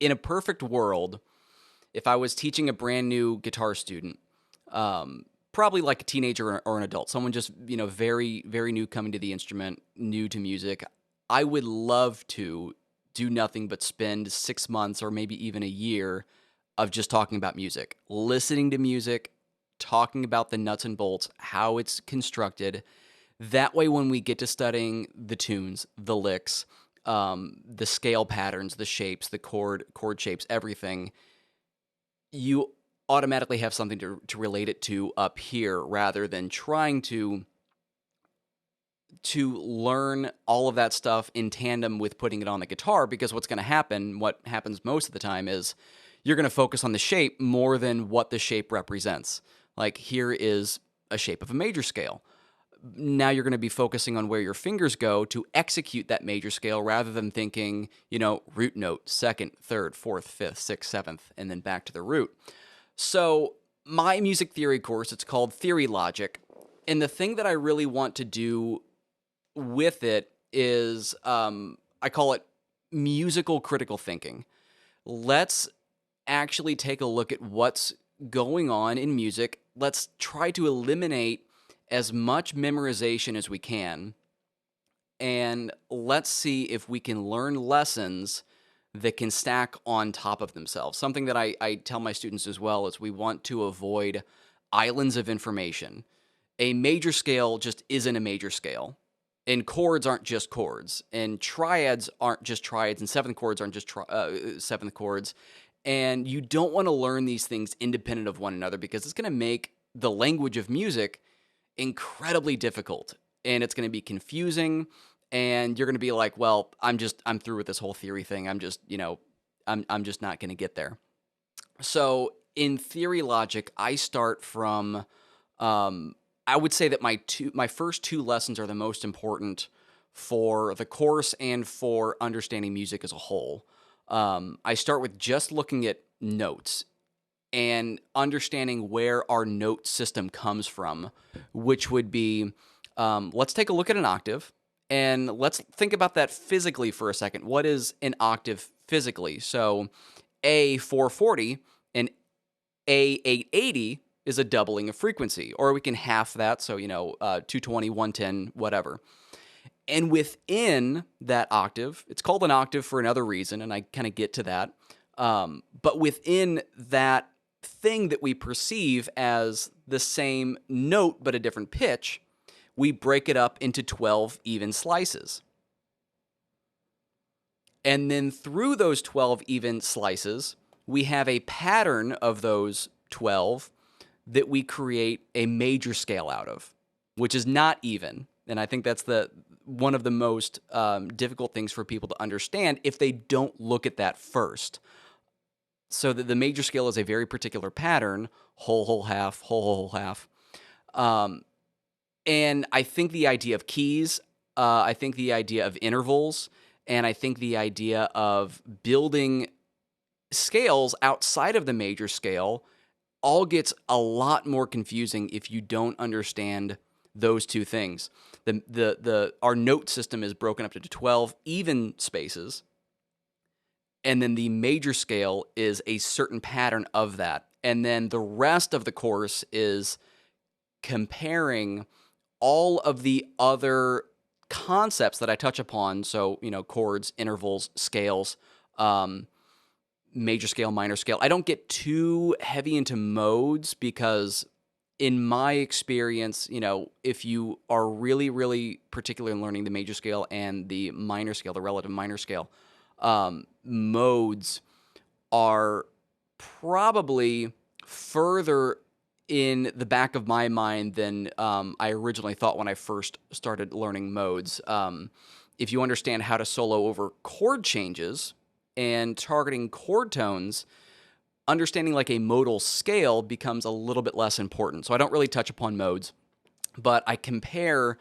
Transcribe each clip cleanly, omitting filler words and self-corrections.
in a perfect world, if I was teaching a brand new guitar student, probably like a teenager or an adult, someone just, very, very new coming to the instrument, new to music, I would love to do nothing but spend 6 months or maybe even a year of just talking about music, listening to music, talking about the nuts and bolts, how it's constructed. That way, when we get to studying the tunes, the licks, the scale patterns, the shapes, the chord shapes, everything, you automatically have something to relate it to up here rather than trying to learn all of that stuff in tandem with putting it on the guitar, because what's going to happen, what happens most of the time, is you're going to focus on the shape more than what the shape represents. Like, here is a shape of a major scale. Now you're going to be focusing on where your fingers go to execute that major scale rather than thinking, root note, second, third, fourth, fifth, sixth, seventh, and then back to the root. So my music theory course, it's called Theory Logic. And the thing that I really want to do with it is, I call it musical critical thinking. Let's actually take a look at what's going on in music. Let's try to eliminate as much memorization as we can, and let's see if we can learn lessons that can stack on top of themselves. Something that I tell my students as well is we want to avoid islands of information. A major scale just isn't a major scale, and chords aren't just chords, and triads aren't just triads, and seventh chords aren't just seventh chords. And you don't want to learn these things independent of one another, because it's going to make the language of music incredibly difficult, and it's going to be confusing, and you're going to be like, well, I'm through with this whole theory thing. I'm just not going to get there. So in Theory Logic, I start from, I would say that my first two lessons are the most important for the course and for understanding music as a whole. I start with just looking at notes and understanding where our note system comes from, which would be, let's take a look at an octave, and let's think about that physically for a second. What is an octave physically? So A440 and A880 is a doubling of frequency, or we can half that, so, 220, 110, whatever. And within that octave, it's called an octave for another reason, and I kind of get to that. But within that thing that we perceive as the same note but a different pitch, we break it up into 12 even slices. And then through those 12 even slices, we have a pattern of those 12 that we create a major scale out of, which is not even. And I think that's one of the most difficult things for people to understand if they don't look at that first. So the major scale is a very particular pattern: whole, whole, half, whole, whole, half. And I think the idea of keys, I think the idea of intervals, and I think the idea of building scales outside of the major scale all gets a lot more confusing if you don't understand those two things. Our note system is broken up into 12 even spaces, and then the major scale is a certain pattern of that. And then the rest of the course is comparing all of the other concepts that I touch upon. So, chords, intervals, scales, major scale, minor scale. I don't get too heavy into modes because, in my experience, if you are really, really particular in learning the major scale and the minor scale, the relative minor scale, modes are probably further in the back of my mind than I originally thought when I first started learning modes. If you understand how to solo over chord changes and targeting chord tones, understanding like a modal scale becomes a little bit less important. So I don't really touch upon modes, but I compare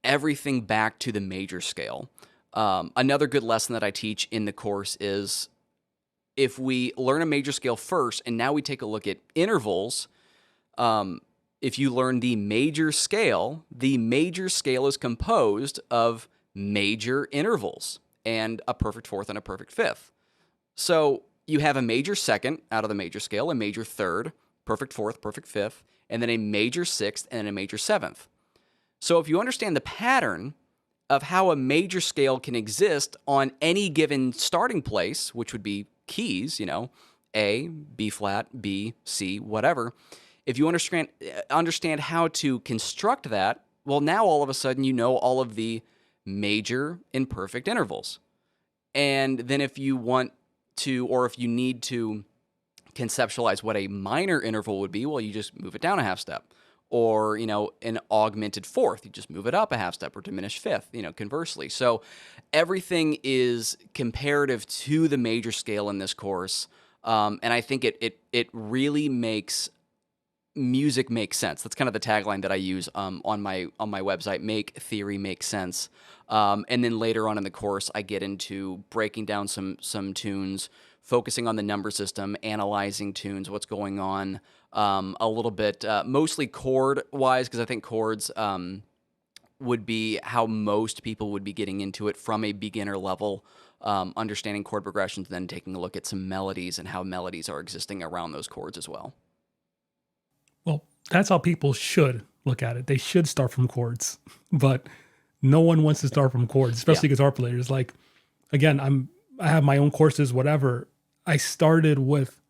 everything back to the major scale. Another good lesson that I teach in the course is, if we learn a major scale first and now we take a look at intervals, if you learn the major scale is composed of major intervals and a perfect fourth and a perfect fifth. So you have a major second out of the major scale, a major third, perfect fourth, perfect fifth, and then a major sixth and a major seventh. So if you understand the pattern of how a major scale can exist on any given starting place, which would be keys, A, B flat, B, C, whatever. If you understand how to construct that, well, now all of a sudden you know all of the major and perfect intervals. And then if you want to, or if you need to conceptualize what a minor interval would be, well, you just move it down a half step. Or, an augmented fourth, you just move it up a half step, or diminished fifth, conversely. So everything is comparative to the major scale in this course. And I think it really makes music make sense. That's kind of the tagline that I use on my website, make theory make sense. And then later on in the course, I get into breaking down some tunes, focusing on the number system, analyzing tunes, what's going on a little bit, mostly chord-wise, because I think chords would be how most people would be getting into it from a beginner level, understanding chord progressions, then taking a look at some melodies and how melodies are existing around those chords as well. Well, that's how people should look at it. They should start from chords, but no one wants to start from chords, especially guitar players. Like, again, I have my own courses, whatever. I started with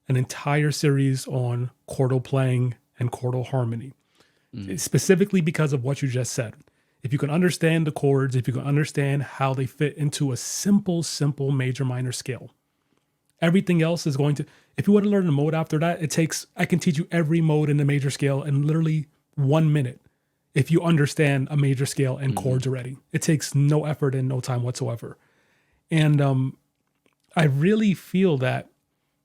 an entire series on chordal playing and chordal harmony, specifically because of what you just said. If you can understand the chords, if you can understand how they fit into a simple major minor scale, everything else is going to, if you want to learn a mode after that, I can teach you every mode in the major scale in literally 1 minute. If you understand a major scale and chords already, it takes no effort and no time whatsoever. And I really feel that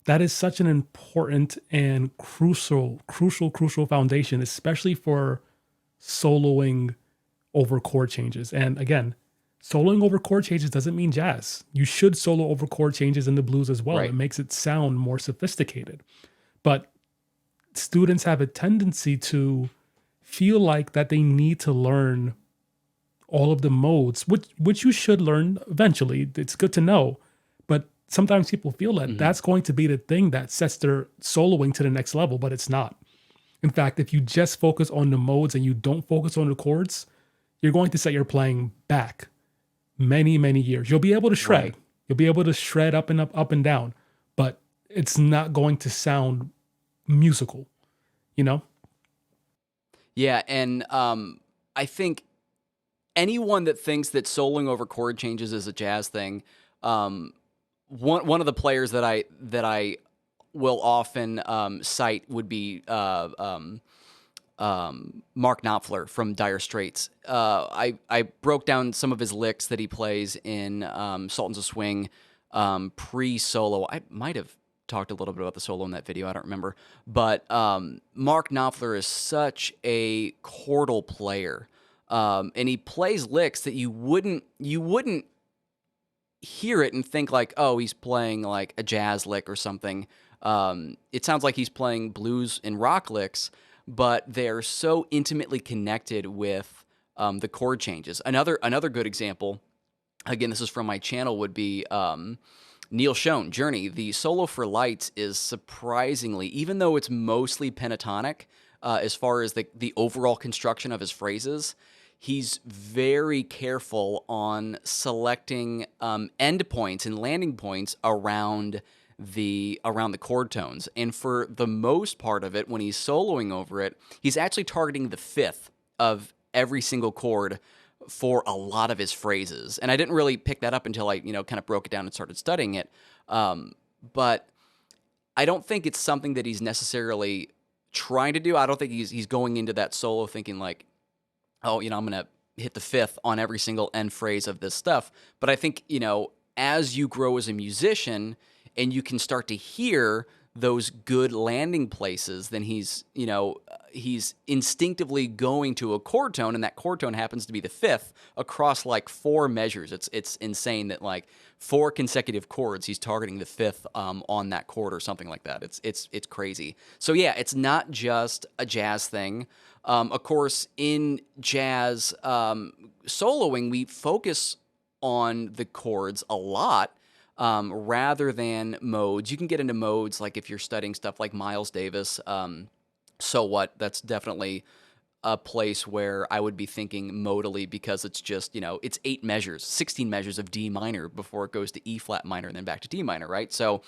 is such an important and crucial foundation, especially for soloing over chord changes. And again, soloing over chord changes doesn't mean jazz. You should solo over chord changes in the blues as well. Right. It makes it sound more sophisticated. But students have a tendency to feel like that they need to learn all of the modes, which you should learn eventually. It's good to know. But sometimes people feel that that's going to be the thing that sets their soloing to the next level, but it's not. In fact, if you just focus on the modes and you don't focus on the chords, you're going to set your playing back many, many years. You'll be able to shred. Right. You'll be able to shred up and down, but it's not going to sound musical, Yeah, and I think anyone that thinks that soloing over chord changes is a jazz thing, one of the players that I will often cite would be Mark Knopfler from Dire Straits. I broke down some of his licks that he plays in Sultans of Swing pre-solo. I might have talked a little bit about the solo in that video. I don't remember. But Mark Knopfler is such a chordal player. And he plays licks that you wouldn't hear it and think like, oh, he's playing like a jazz lick or something. It sounds like he's playing blues and rock licks, but they're so intimately connected with the chord changes. Another good example, again, this is from my channel, would be Neil Schon, Journey. The solo for Lights is surprisingly, even though it's mostly pentatonic, as far as the overall construction of his phrases, he's very careful on selecting endpoints and landing points around the chord tones. And for the most part of it, when he's soloing over it, he's actually targeting the fifth of every single chord for a lot of his phrases. And I didn't really pick that up until I, kind of broke it down and started studying it. But I don't think it's something that he's necessarily trying to do. I don't think he's going into that solo thinking like, oh, I'm going to hit the fifth on every single end phrase of this stuff. But I think, as you grow as a musician and you can start to hear those good landing places, then he's instinctively going to a chord tone, and that chord tone happens to be the fifth across like 4 measures. It's insane that like 4 consecutive chords he's targeting the fifth on that chord or something like that. It's crazy. So yeah, it's not just a jazz thing. Of course, in jazz soloing, we focus on the chords a lot. rather than modes. You can get into modes like if you're studying stuff like Miles Davis. So what? That's definitely a place where I would be thinking modally because it's just, it's 8 measures, 16 measures of D minor before it goes to E flat minor and then back to D minor, right? So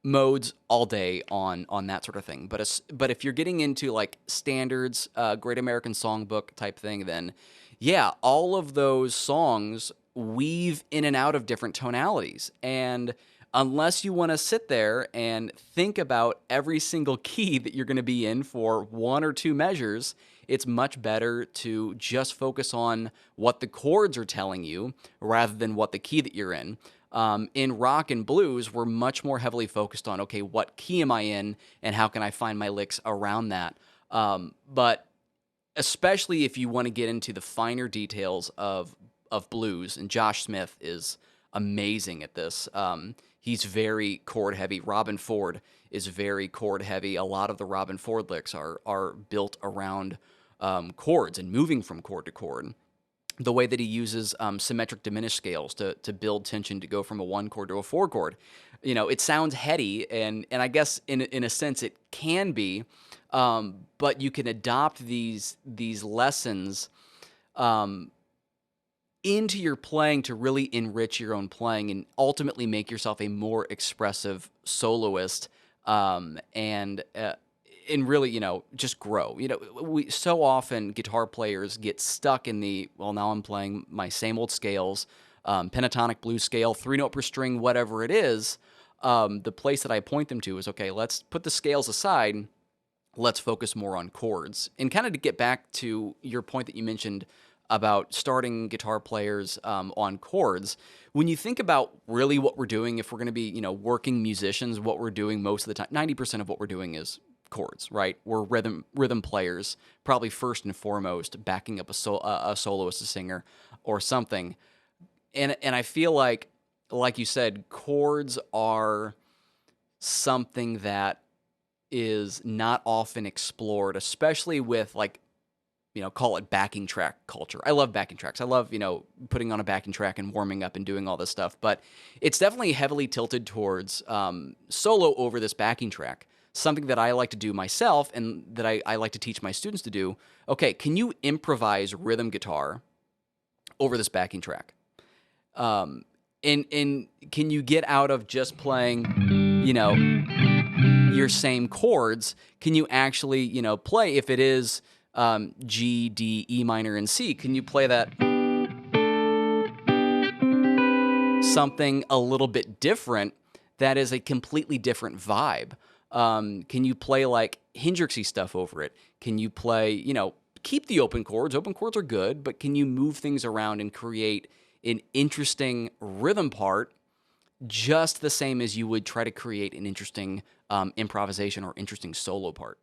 modes all day on that sort of thing. But if you're getting into like standards, Great American Songbook type thing, then yeah, all of those songs weave in and out of different tonalities. And unless you want to sit there and think about every single key that you're going to be in for 1 or 2 measures, it's much better to just focus on what the chords are telling you rather than what the key that you're in. In rock and blues, we're much more heavily focused on, okay, what key am I in and how can I find my licks around that? But especially if you want to get into the finer details of blues, and Josh Smith is amazing at this. He's very chord heavy. Robin Ford is very chord heavy. A lot of the Robin Ford licks are built around chords and moving from chord to chord. The way that he uses symmetric diminished scales to build tension to go from a 1 chord to a 4 chord, it sounds heady, and I guess in a sense it can be, but you can adopt these lessons into your playing to really enrich your own playing and ultimately make yourself a more expressive soloist, and really, just grow. We so often guitar players get stuck in now I'm playing my same old scales, pentatonic blues scale, 3-note per string, whatever it is. The place that I point them to is, okay, let's put the scales aside. Let's focus more on chords. And kind of to get back to your point that you mentioned about starting guitar players on chords, when you think about really what we're doing, if we're going to be, working musicians, what we're doing most of the time, 90% of what we're doing is chords, right? We're rhythm players, probably first and foremost, backing up a soloist, a singer, or something. And I feel like you said, chords are something that is not often explored, especially with call it backing track culture. I love backing tracks. I love, putting on a backing track and warming up and doing all this stuff. But it's definitely heavily tilted towards solo over this backing track. Something that I like to do myself and that I like to teach my students to do. Okay, can you improvise rhythm guitar over this backing track? And can you get out of just playing, your same chords? Can you actually, play, if it is G, D, E minor, and C, can you play that something a little bit different that is a completely different vibe? Can you play like Hendrixy stuff over it? Can you play, keep the open chords? Open chords are good, but can you move things around and create an interesting rhythm part just the same as you would try to create an interesting improvisation or interesting solo part?